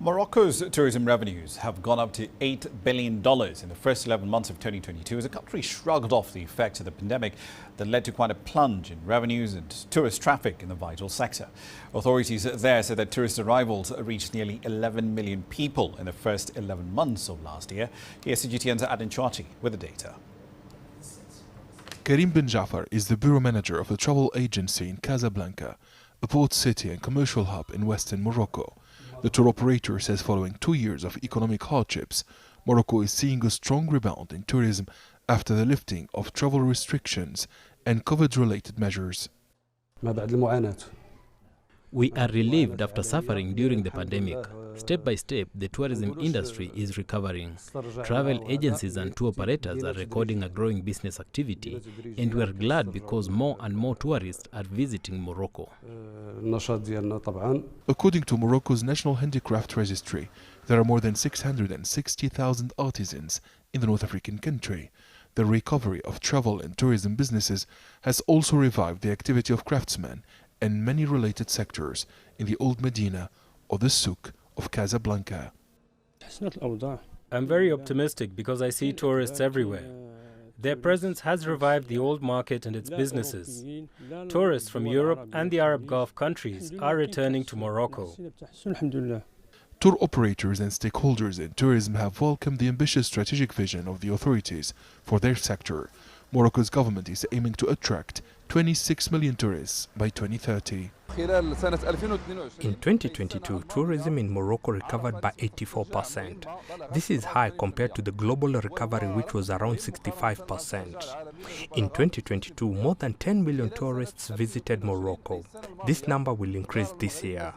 Morocco's tourism revenues have gone up to $8 billion in the first 11 months of 2022 as the country shrugged off the effects of the pandemic that led to quite a plunge in revenues and tourist traffic in the vital sector. Authorities there said that tourist arrivals reached nearly 11 million people in the first 11 months of last year. Here's CGTN's Adnan Chachi with the data. Karim bin Jafar is the bureau manager of a travel agency in Casablanca, a port city and commercial hub in western Morocco. The tour operator says following 2 years of economic hardships, Morocco is seeing a strong rebound in tourism after the lifting of travel restrictions and COVID-related measures. We are relieved after suffering during the pandemic. Step by step, the tourism industry is recovering. Travel agencies and tour operators are recording a growing business activity, and we are glad because more and more tourists are visiting Morocco. According to Morocco's National Handicraft Registry, there are more than 660,000 artisans in the North African country. The recovery of travel and tourism businesses has also revived the activity of craftsmen and many related sectors in the Old Medina or the Souk of Casablanca. I'm very optimistic because I see tourists everywhere. Their presence has revived the old market and its businesses. Tourists from Europe and the Arab Gulf countries are returning to Morocco. Tour operators and stakeholders in tourism have welcomed the ambitious strategic vision of the authorities for their sector. Morocco's government is aiming to attract 26 million tourists by 2030. In 2022, tourism in Morocco recovered by 84%. This is high compared to the global recovery, which was around 65%. In 2022, more than 10 million tourists visited Morocco. This number will increase this year.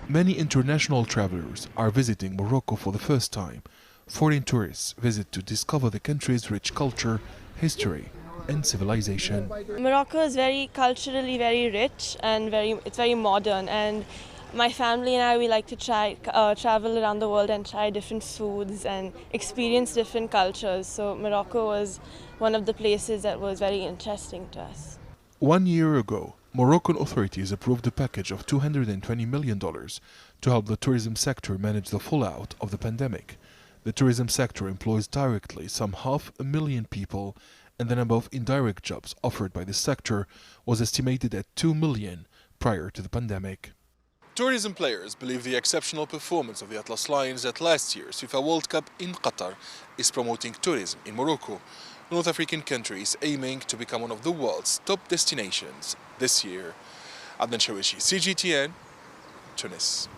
Many international travelers are visiting Morocco for the first time. Foreign tourists visit to discover the country's rich culture, history, and civilization. Morocco is culturally very rich and it's very modern, and my family and I, we like to travel around the world and try different foods and experience different cultures. So Morocco was one of the places that was very interesting to us. 1 year ago, Moroccan authorities approved a package of $220 million to help the tourism sector manage the fallout of the pandemic. The tourism sector employs directly some 500,000 people, and the number of indirect jobs offered by the sector was estimated at 2 million prior to the pandemic. Tourism players believe the exceptional performance of the Atlas Lions at last year's FIFA World Cup in Qatar is promoting tourism in Morocco. The North African country is aiming to become one of the world's top destinations this year. Adnan Chachi, CGTN, Tunis.